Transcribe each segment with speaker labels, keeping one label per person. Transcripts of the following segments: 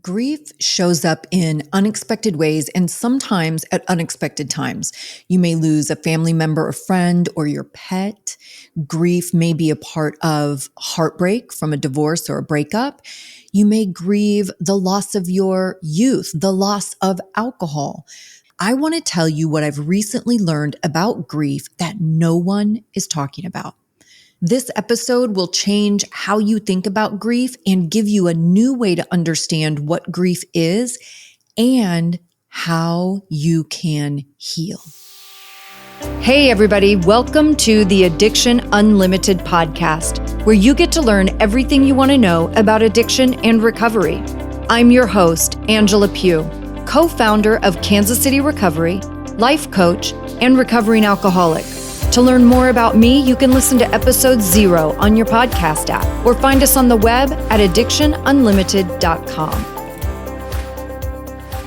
Speaker 1: Grief shows up in unexpected ways and sometimes at unexpected times. You may lose a family member, a friend, or your pet. Grief may be a part of heartbreak from a divorce or a breakup. You may grieve the loss of your youth, the loss of alcohol. I want to tell you what I've recently learned about grief that no one is talking about. This episode will change how you think about grief and give you a new way to understand what grief is and how you can heal. Hey, everybody. Welcome to the Addiction Unlimited podcast, where you get to learn everything you want to know about addiction and recovery. I'm your host, Angela Pugh, co-founder of Kansas City Recovery, life coach, and recovering alcoholic. To learn more about me, you can listen to episode 0 on your podcast app or find us on the web at addictionunlimited.com.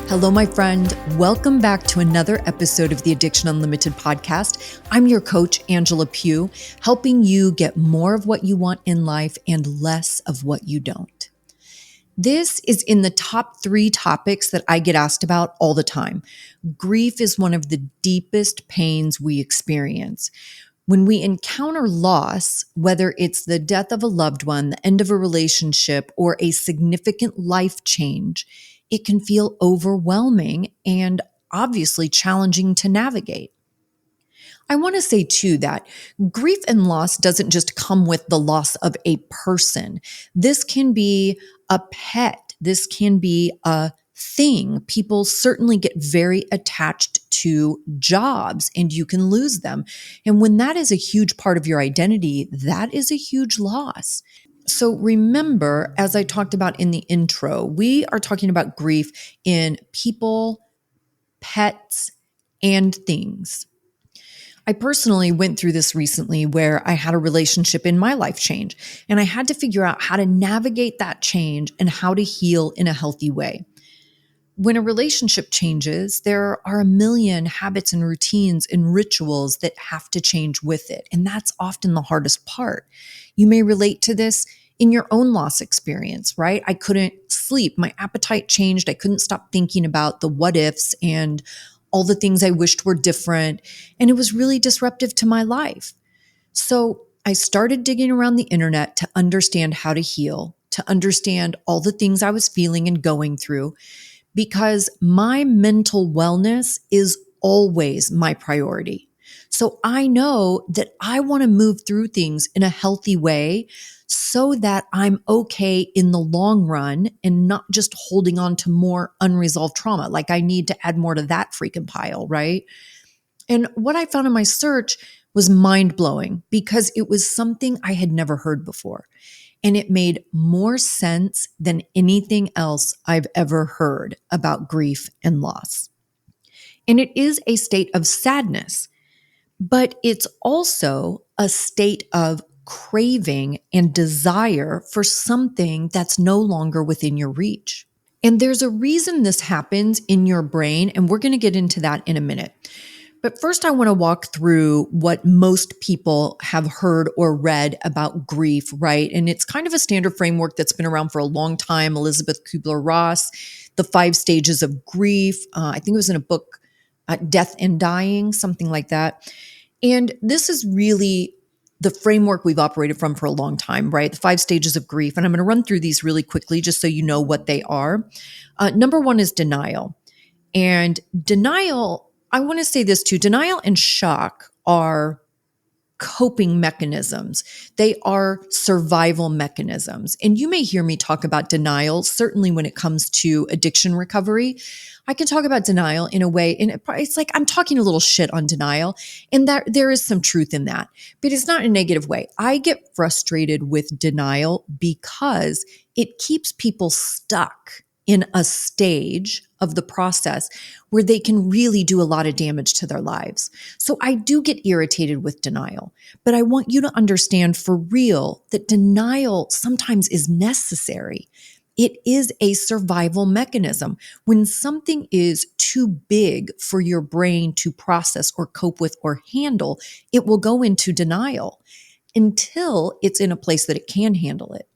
Speaker 1: Hello, my friend. Welcome back to another episode of the Addiction Unlimited podcast. I'm your coach, Angela Pugh, helping you get more of what you want in life and less of what you don't. This is in the top 3 topics that I get asked about all the time. Grief is one of the deepest pains we experience. When we encounter loss, whether it's the death of a loved one, the end of a relationship, or a significant life change, it can feel overwhelming and obviously challenging to navigate. I want to say too that grief and loss doesn't just come with the loss of a person. This can be a pet. This can be a thing. People certainly get very attached to jobs and you can lose them. And when that is a huge part of your identity, that is a huge loss. So remember, as I talked about in the intro, we are talking about grief in people, pets, and things. I personally went through this recently where I had a relationship in my life change, and I had to figure out how to navigate that change and how to heal in a healthy way. When a relationship changes, there are a million habits and routines and rituals that have to change with it, and that's often the hardest part. You may relate to this in your own loss experience, right? I couldn't sleep. My appetite changed. I couldn't stop thinking about the what ifs and all the things I wished were different. And it was really disruptive to my life. So I started digging around the internet to understand how to heal, to understand all the things I was feeling and going through, because my mental wellness is always my priority. So I know that I want to move through things in a healthy way so that I'm okay in the long run and not just holding on to more unresolved trauma. Like I need to add more to that freaking pile, right? And what I found in my search was mind-blowing because it was something I had never heard before. And it made more sense than anything else I've ever heard about grief and loss. And it is a state of sadness, but it's also a state of craving and desire for something that's no longer within your reach. And there's a reason this happens in your brain, and we're going to get into that in a minute. But first, I want to walk through what most people have heard or read about grief, right? And it's kind of a standard framework that's been around for a long time. Elizabeth Kubler-Ross, the 5 stages of grief. I think it was in a book, Death and Dying, something like that. And this is really the framework we've operated from for a long time, right? The 5 stages of grief. And I'm going to run through these really quickly just so you know what they are. Number 1 is denial. And denial, I want to say this too, denial and shock are coping mechanisms. They are survival mechanisms. And you may hear me talk about denial, certainly when it comes to addiction recovery. I can talk about denial in a way, and it's like I'm talking a little shit on denial, and that there is some truth in that, but it's not in a negative way. I get frustrated with denial because it keeps people stuck in a stage of the process where they can really do a lot of damage to their lives. So I do get irritated with denial, but I want you to understand for real that denial sometimes is necessary. It is a survival mechanism. When something is too big for your brain to process or cope with or handle, it will go into denial until it's in a place that it can handle it.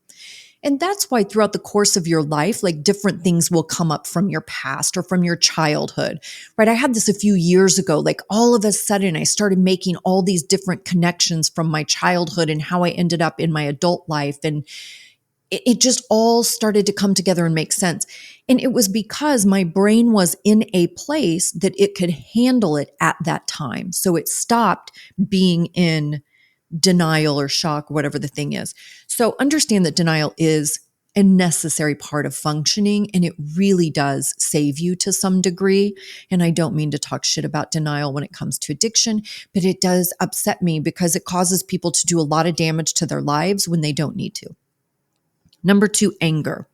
Speaker 1: And that's why throughout the course of your life, like different things will come up from your past or from your childhood, right? I had this a few years ago, like all of a sudden I started making all these different connections from my childhood and how I ended up in my adult life. And it just all started to come together and make sense. And it was because my brain was in a place that it could handle it at that time. So it stopped being in denial or shock, whatever the thing is. So understand that denial is a necessary part of functioning, and it really does save you to some degree. And I don't mean to talk shit about denial when it comes to addiction, but it does upset me because it causes people to do a lot of damage to their lives when they don't need to. Number 2, anger.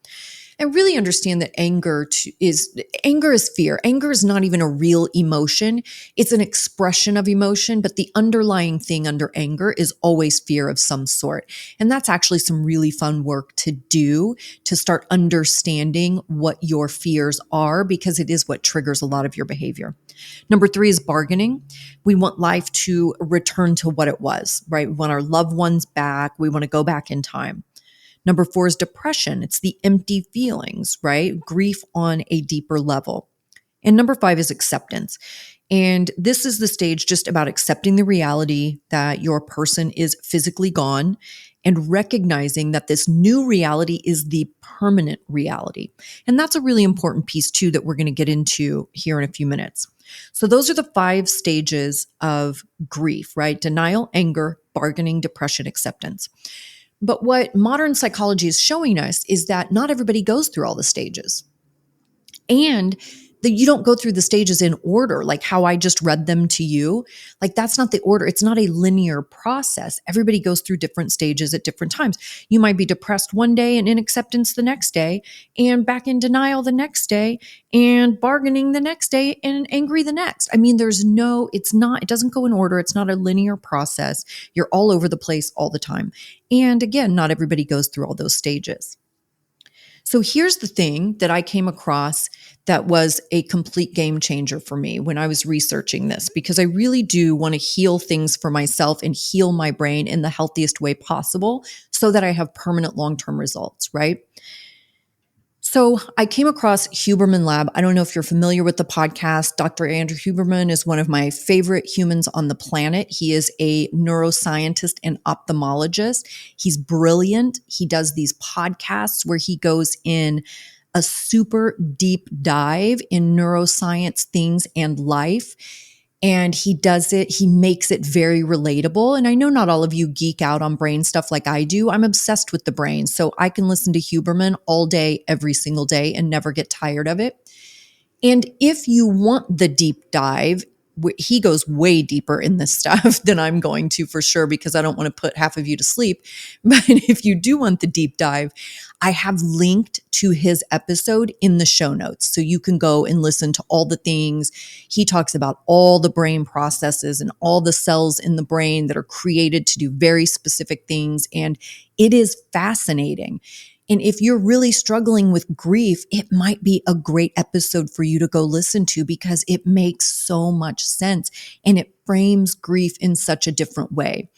Speaker 1: I really understand that anger is fear. Anger is not even a real emotion. It's an expression of emotion, but the underlying thing under anger is always fear of some sort. And that's actually some really fun work to do to start understanding what your fears are, because it is what triggers a lot of your behavior. Number 3 is bargaining. We want life to return to what it was, right? We want our loved ones back. We want to go back in time. Number 4 is depression. It's the empty feelings, right? Grief on a deeper level. And number 5 is acceptance. And this is the stage just about accepting the reality that your person is physically gone and recognizing that this new reality is the permanent reality. And that's a really important piece too that we're going to get into here in a few minutes. So those are the 5 stages of grief, right? Denial, anger, bargaining, depression, acceptance. But what modern psychology is showing us is that not everybody goes through all the stages. And that you don't go through the stages in order, like how I just read them to you. Like that's not the order. It's not a linear process. Everybody goes through different stages at different times. You might be depressed one day and in acceptance the next day, and back in denial the next day, and bargaining the next day, and angry the next. I mean, it doesn't go in order. It's not a linear process. You're all over the place all the time. And again, not everybody goes through all those stages. So here's the thing that I came across that was a complete game changer for me when I was researching this, because I really do want to heal things for myself and heal my brain in the healthiest way possible so that I have permanent long-term results, right? So I came across Huberman Lab. I don't know if you're familiar with the podcast. Dr. Andrew Huberman is one of my favorite humans on the planet. He is a neuroscientist and ophthalmologist. He's brilliant. He does these podcasts where he goes in a super deep dive in neuroscience things and life. And he makes it very relatable. And I know not all of you geek out on brain stuff like I do. I'm obsessed with the brain. So I can listen to Huberman all day, every single day, and never get tired of it. And if you want the deep dive, he goes way deeper in this stuff than I'm going to for sure, because I don't want to put half of you to sleep. But if you do want the deep dive, I have linked to his episode in the show notes. So you can go and listen to all the things. He talks about all the brain processes and all the cells in the brain that are created to do very specific things. And it is fascinating. And if you're really struggling with grief, it might be a great episode for you to go listen to, because it makes so much sense and it frames grief in such a different way.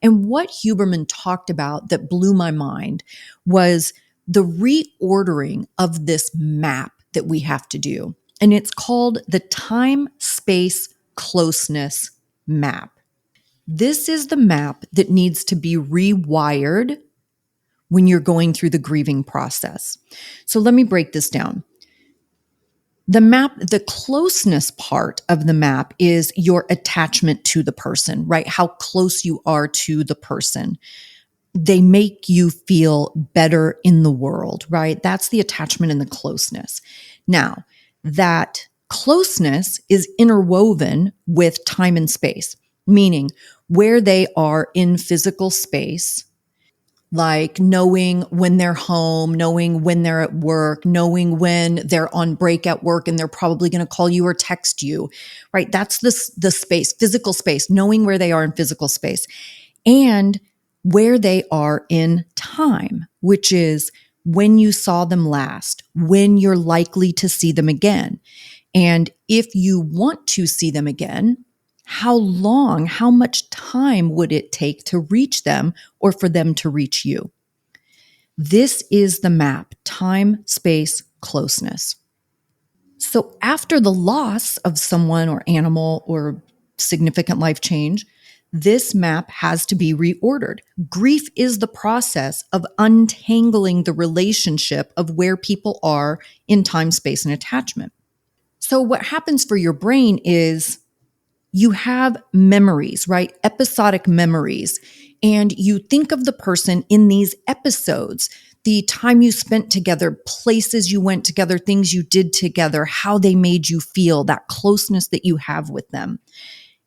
Speaker 1: And what Huberman talked about that blew my mind was the reordering of this map that we have to do. And it's called the time-space closeness map. This is the map that needs to be rewired when you're going through the grieving process. So let me break this down. The closeness part of the map is your attachment to the person, right? How close you are to the person. They make you feel better in the world, right? That's the attachment and the closeness. Now, that closeness is interwoven with time and space, meaning where they are in physical space, like knowing when they're home, knowing when they're at work, knowing when they're on break at work and they're probably going to call you or text you, right? That's the space, physical space, knowing where they are in physical space, and where they are in time, which is when you saw them last, when you're likely to see them again. And if you want to see them again, how long, how much time would it take to reach them or for them to reach you? This is the map: time, space, closeness. So after the loss of someone or animal or significant life change, this map has to be reordered. Grief is the process of untangling the relationship of where people are in time, space, and attachment. So what happens for your brain is you have memories, right? Episodic memories. And you think of the person in these episodes, the time you spent together, places you went together, things you did together, how they made you feel, that closeness that you have with them.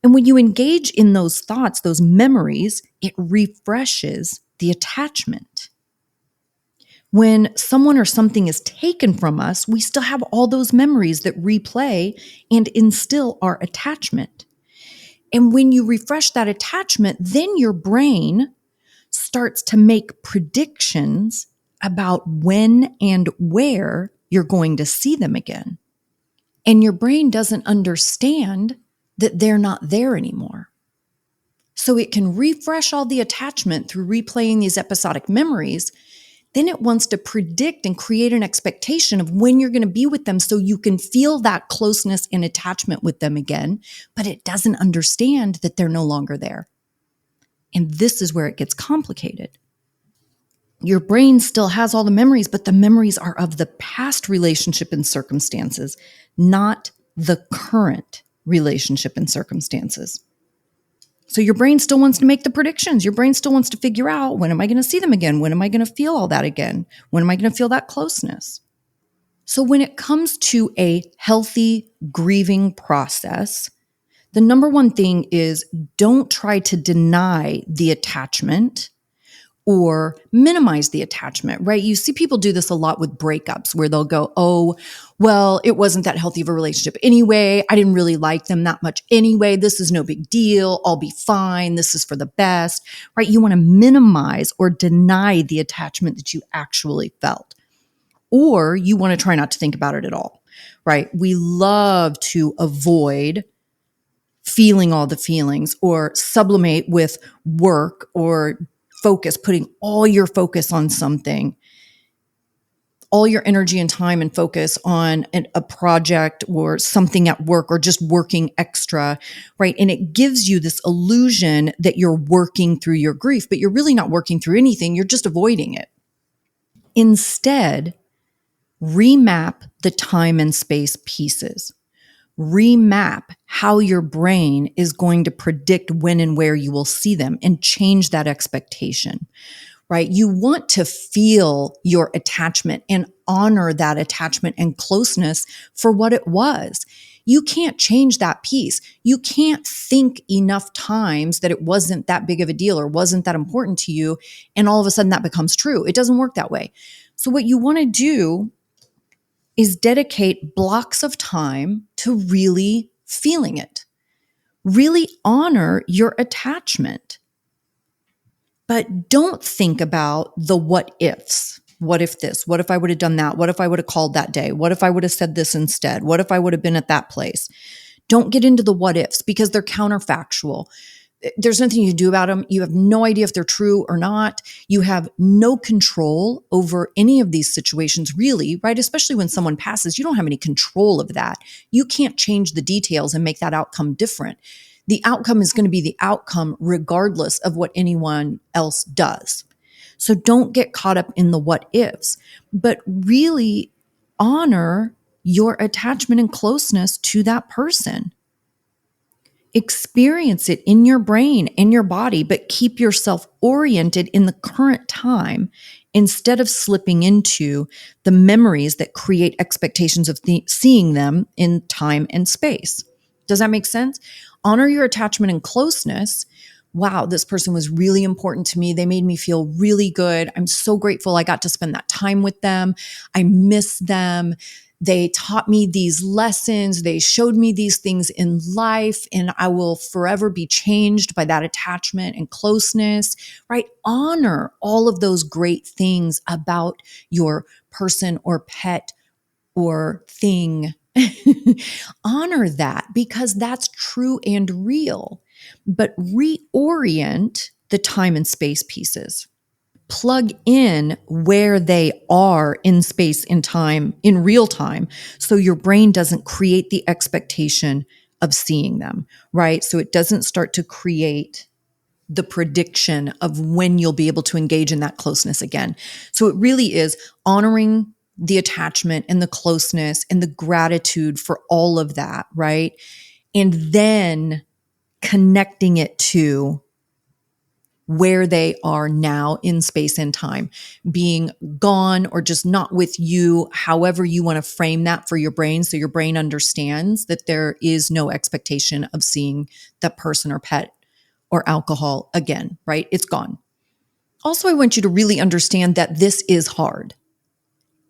Speaker 1: And when you engage in those thoughts, those memories, it refreshes the attachment. When someone or something is taken from us, we still have all those memories that replay and instill our attachment. And when you refresh that attachment, then your brain starts to make predictions about when and where you're going to see them again. And your brain doesn't understand that they're not there anymore. So it can refresh all the attachment through replaying these episodic memories. Then it wants to predict and create an expectation of when you're going to be with them so you can feel that closeness and attachment with them again, but it doesn't understand that they're no longer there. And this is where it gets complicated. Your brain still has all the memories, but the memories are of the past relationship and circumstances, not the current relationship and circumstances. So your brain still wants to make the predictions. Your brain still wants to figure out, when am I going to see them again? When am I going to feel all that again? When am I going to feel that closeness? So when it comes to a healthy grieving process, the number one thing is don't try to deny the attachment or minimize the attachment, right? You see people do this a lot with breakups where they'll go, oh, well, it wasn't that healthy of a relationship anyway. I didn't really like them that much anyway. This is no big deal. I'll be fine. This is for the best, right? You want to minimize or deny the attachment that you actually felt, or you want to try not to think about it at all, right? We love to avoid feeling all the feelings or sublimate with work or focus, putting all your focus on something, all your energy and time and focus on a project or something at work or just working extra, right? And it gives you this illusion that you're working through your grief, but you're really not working through anything. You're just avoiding it. Instead, remap the time and space pieces. Remap how your brain is going to predict when and where you will see them and change that expectation, right? You want to feel your attachment and honor that attachment and closeness for what it was. You can't change that piece. You can't think enough times that it wasn't that big of a deal or wasn't that important to you, and all of a sudden that becomes true. It doesn't work that way. So what you want to do is dedicate blocks of time to really feeling it. Really honor your attachment. But don't think about the what ifs. What if this? What if I would have done that? What if I would have called that day? What if I would have said this instead? What if I would have been at that place? Don't get into the what ifs because they're counterfactual. There's nothing you can do about them. You have no idea if they're true or not. You have no control over any of these situations, really, right? Especially when someone passes, you don't have any control of that. You can't change the details and make that outcome different. The outcome is going to be the outcome regardless of what anyone else does. So don't get caught up in the what ifs, but really honor your attachment and closeness to that person. Experience it in your brain, in your body, but keep yourself oriented in the current time instead of slipping into the memories that create expectations of seeing them in time and space. Does that make sense? Honor your attachment and closeness. Wow, this person was really important to me. They made me feel really good. I'm so grateful I got to spend that time with them. I miss them. They taught me these lessons. They showed me these things in life, and I will forever be changed by that attachment and closeness, right? Honor all of those great things about your person or pet or thing. Honor that because that's true and real, but reorient the time and space pieces. plug in where they are in space and time in real time, so your brain doesn't create the expectation of seeing them, right? So it doesn't start to create the prediction of when you'll be able to engage in that closeness again. So it really is honoring the attachment and the closeness and the gratitude for all of that, right? And then connecting it to where they are now in space and time, being gone or just not with you, however you want to frame that for your brain. So your brain understands that there is no expectation of seeing that person or pet or alcohol again, right? It's gone. Also, I want you to really understand that this is hard.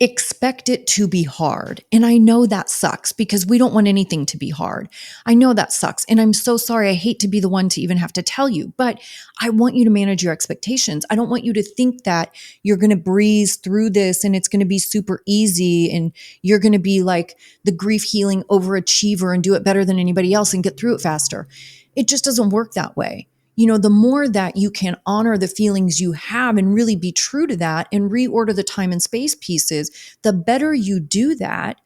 Speaker 1: Expect it to be hard. And I know that sucks because we don't want anything to be hard. I know that sucks. And I'm so sorry. I hate to be the one to even have to tell you, but I want you to manage your expectations. I don't want you to think that you're going to breeze through this and it's going to be super easy and you're going to be like the grief healing overachiever and do it better than anybody else and get through it faster. It just doesn't work that way. You know, the more that you can honor the feelings you have and really be true to that and reorder the time and space pieces, the better you do that,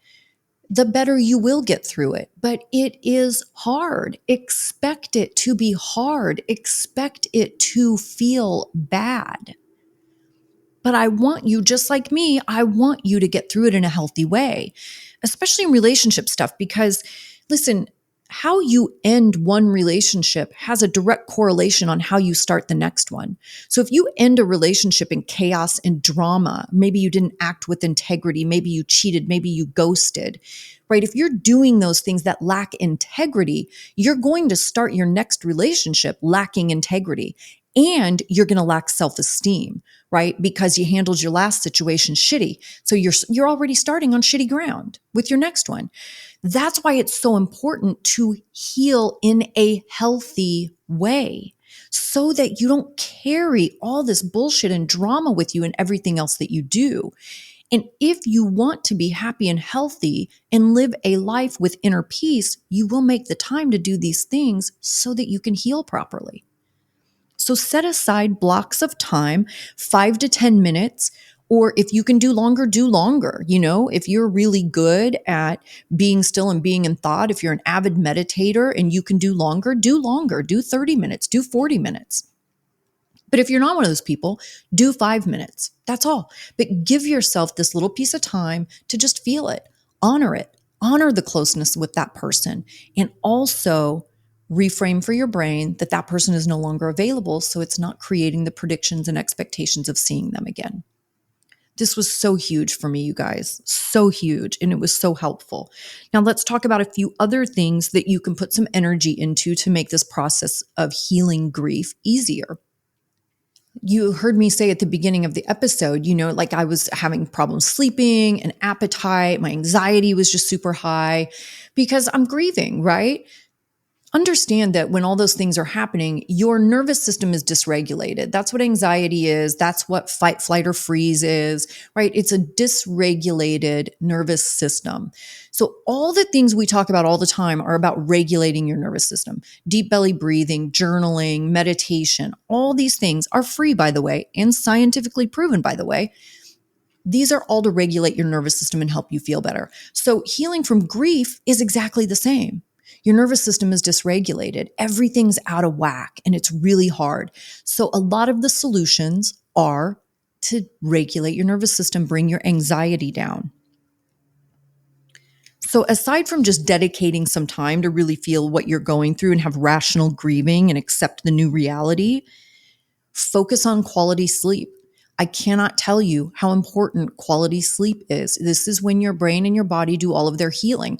Speaker 1: the better you will get through it. But it is hard. Expect it to be hard. Expect it to feel bad. But I want you, just like me, I want you to get through it in a healthy way, especially in relationship stuff, because listen, how you end one relationship has a direct correlation on how you start the next one. So if you end a relationship in chaos and drama, maybe you didn't act with integrity, maybe you cheated, maybe you ghosted, right? If you're doing those things that lack integrity, you're going to start your next relationship lacking integrity and you're going to lack self-esteem, right? Because you handled your last situation shitty. So you're already starting on shitty ground with your next one. That's why it's so important to heal in a healthy way so that you don't carry all this bullshit and drama with you and everything else that you do. And if you want to be happy and healthy and live a life with inner peace, you will make the time to do these things so that you can heal properly. So set aside blocks of time, 5 to 10 minutes, or if you can do longer, do longer. You know, if you're really good at being still and being in thought, if you're an avid meditator and you can do longer, do 30 minutes, do 40 minutes. But if you're not one of those people, do 5 minutes. That's all. But give yourself this little piece of time to just feel it, honor the closeness with that person, and also reframe for your brain that that person is no longer available, so it's not creating the predictions and expectations of seeing them again. This was so huge for me, you guys, so huge, and it was so helpful. Now let's talk about a few other things that you can put some energy into to make this process of healing grief easier. You heard me say at the beginning of the episode, you know, like I was having problems sleeping and appetite. My anxiety was just super high because I'm grieving, right? Understand that when all those things are happening, your nervous system is dysregulated. That's what anxiety is. That's what fight, flight, or freeze is, right? It's a dysregulated nervous system. So all the things we talk about all the time are about regulating your nervous system. Deep belly breathing, journaling, meditation, all these things are free, by the way, and scientifically proven, by the way. These are all to regulate your nervous system and help you feel better. So healing from grief is exactly the same. Your nervous system is dysregulated. Everything's out of whack and it's really hard. So a lot of the solutions are to regulate your nervous system, bring your anxiety down. So aside from just dedicating some time to really feel what you're going through and have rational grieving and accept the new reality, focus on quality sleep. I cannot tell you how important quality sleep is. This is when your brain and your body do all of their healing.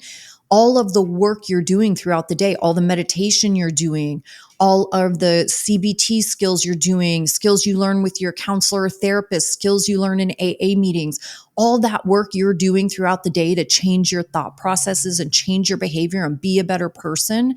Speaker 1: All of the work you're doing throughout the day, all the meditation you're doing, all of the CBT skills you're doing, skills you learn with your counselor or therapist, skills you learn in AA meetings, all that work you're doing throughout the day to change your thought processes and change your behavior and be a better person,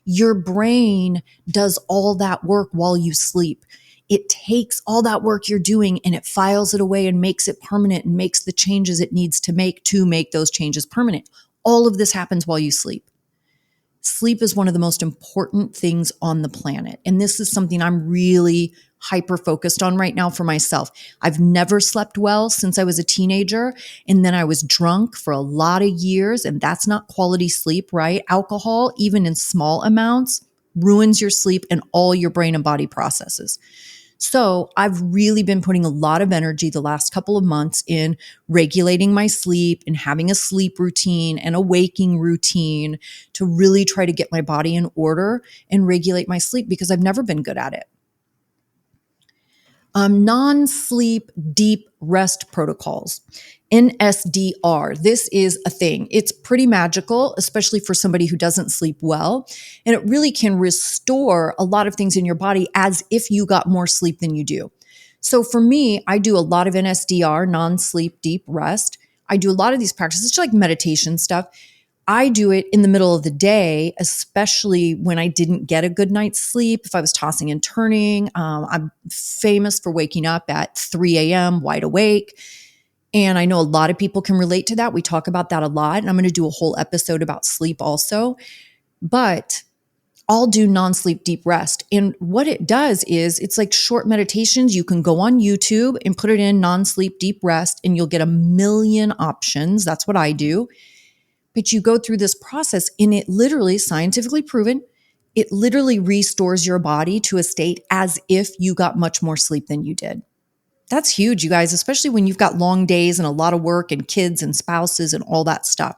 Speaker 1: your brain does all that work while you sleep. It takes all that work you're doing and it files it away and makes it permanent and makes the changes it needs to make those changes permanent. All of this happens while you sleep. Sleep is one of the most important things on the planet. And this is something I'm really, hyper focused on right now for myself. I've never slept well since I was a teenager. And then I was drunk for a lot of years. And that's not quality sleep, right? Alcohol, even in small amounts, ruins your sleep and all your brain and body processes. So I've really been putting a lot of energy the last couple of months in regulating my sleep and having a sleep routine and a waking routine to really try to get my body in order and regulate my sleep because I've never been good at it. Non-sleep deep rest protocols, NSDR. This is a thing. It's pretty magical, especially for somebody who doesn't sleep well. And it really can restore a lot of things in your body as if you got more sleep than you do. So for me, I do a lot of NSDR, non-sleep deep rest. I do a lot of these practices, it's like meditation stuff. I do it in the middle of the day, especially when I didn't get a good night's sleep. If I was tossing and turning, I'm famous for waking up at 3 a.m. wide awake. And I know a lot of people can relate to that. We talk about that a lot. And I'm going to do a whole episode about sleep also. But I'll do non-sleep deep rest. And what it does is it's like short meditations. You can go on YouTube and put it in non-sleep deep rest and you'll get a million options. That's what I do. But you go through this process and it literally, scientifically proven, it literally restores your body to a state as if you got much more sleep than you did. That's huge, you guys, especially when you've got long days and a lot of work and kids and spouses and all that stuff.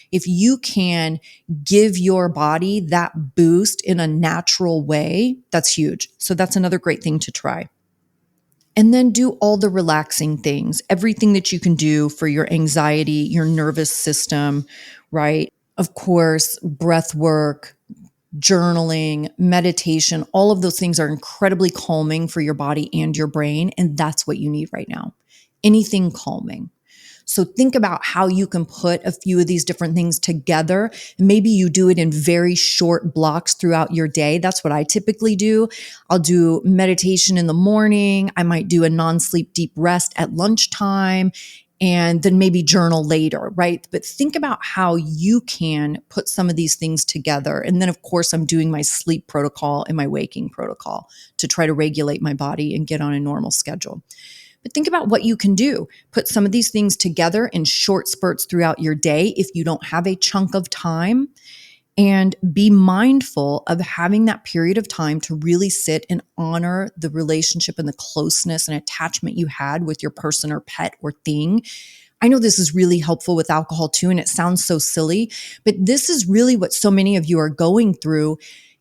Speaker 1: If you can give your body that boost in a natural way, that's huge. So that's another great thing to try. And then do all the relaxing things, everything that you can do for your anxiety, your nervous system, right? Of course, breath work, journaling, meditation, all of those things are incredibly calming for your body and your brain. And that's what you need right now. Anything calming. So think about how you can put a few of these different things together. Maybe you do it in very short blocks throughout your day. That's what I typically do. I'll do meditation in the morning. I might do a non-sleep deep rest at lunchtime and then maybe journal later, right? But think about how you can put some of these things together. And then of course, I'm doing my sleep protocol and my waking protocol to try to regulate my body and get on a normal schedule. But think about what you can do. Put some of these things together in short spurts throughout your day if you don't have a chunk of time. And be mindful of having that period of time to really sit and honor the relationship and the closeness and attachment you had with your person or pet or thing. I know this is really helpful with alcohol too, and it sounds so silly, but this is really what so many of you are going through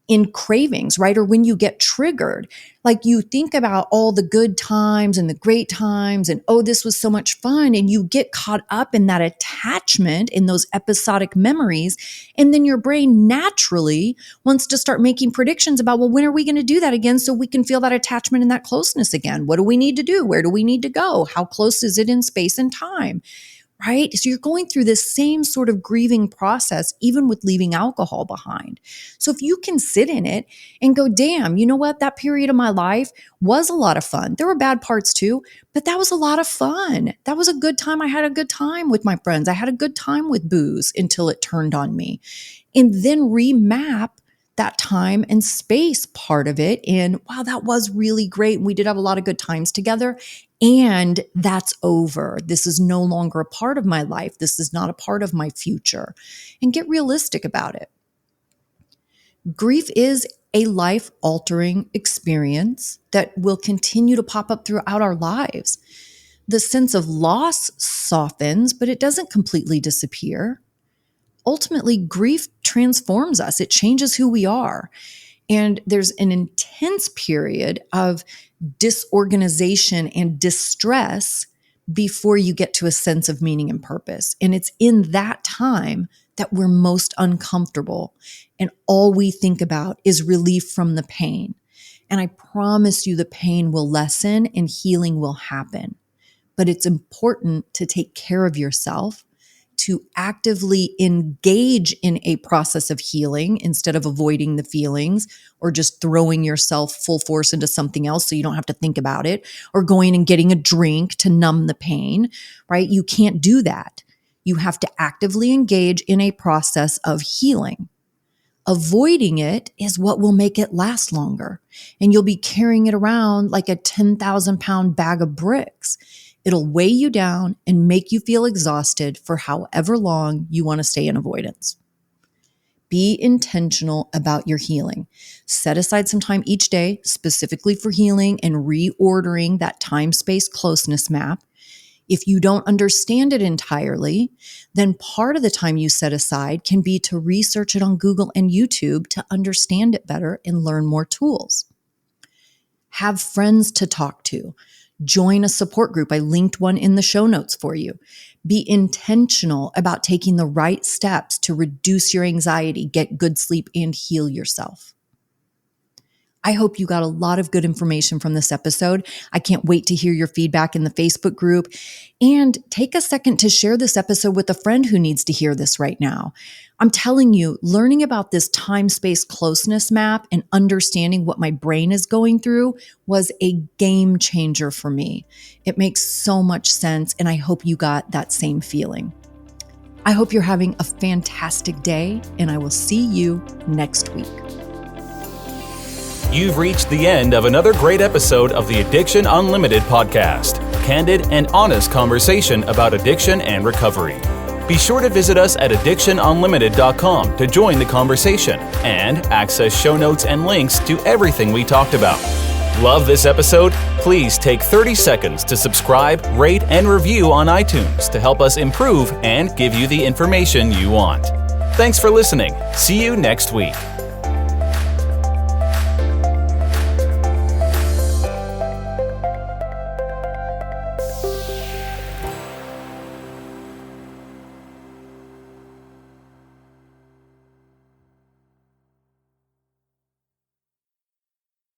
Speaker 1: in cravings, right? Or when you get triggered, like you think about all the good times and the great times and, oh, this was so much fun. And you get caught up in that attachment in those episodic memories. And then your brain naturally wants to start making predictions about, well, when are we going to do that again so we can feel that attachment and that closeness again? What do we need to do? Where do we need to go? How close is it in space and time? Right? So you're going through this same sort of grieving process, even with leaving alcohol behind. So if you can sit in it and go, damn, you know what? That period of my life was a lot of fun. There were bad parts too, but that was a lot of fun. That was a good time. I had a good time with my friends. I had a good time with booze until it turned on me. And then remap that time and space part of it in, wow, that was really great. We did have a lot of good times together. And that's over. This is no longer a part of my life. This is not a part of my future. And get realistic about it. Grief is a life-altering experience that will continue to pop up throughout our lives. The sense of loss softens, but it doesn't completely disappear. Ultimately, grief transforms us. It changes who we are. And there's an intense period of disorganization and distress before you get to a sense of meaning and purpose. And it's in that time that we're most uncomfortable. And all we think about is relief from the pain. And I promise you the pain will lessen and healing will happen. But it's important to take care of yourself, to actively engage in a process of healing instead of avoiding the feelings or just throwing yourself full force into something else so you don't have to think about it, or going and getting a drink to numb the pain, right? You can't do that. You have to actively engage in a process of healing. Avoiding it is what will make it last longer. And you'll be carrying it around like a 10,000 pound bag of bricks. It'll weigh you down and make you feel exhausted for however long you want to stay in avoidance. Be intentional about your healing. Set aside some time each day specifically for healing and reordering that time-space closeness map. If you don't understand it entirely, then part of the time you set aside can be to research it on Google and YouTube to understand it better and learn more tools. Have friends to talk to. Join a support group. I linked one in the show notes for you. Be intentional about taking the right steps to reduce your anxiety, get good sleep, and heal yourself. I hope you got a lot of good information from this episode. I can't wait to hear your feedback in the Facebook group. And take a second to share this episode with a friend who needs to hear this right now. I'm telling you, learning about this time-space closeness map and understanding what my brain is going through was a game changer for me. It makes so much sense, and I hope you got that same feeling. I hope you're having a fantastic day, and I will see you next week.
Speaker 2: You've reached the end of another great episode of the Addiction Unlimited podcast. Candid and honest conversation about addiction and recovery. Be sure to visit us at addictionunlimited.com to join the conversation and access show notes and links to everything we talked about. Love this episode? Please take 30 seconds to subscribe, rate, and review on iTunes to help us improve and give you the information you want. Thanks for listening. See you next week.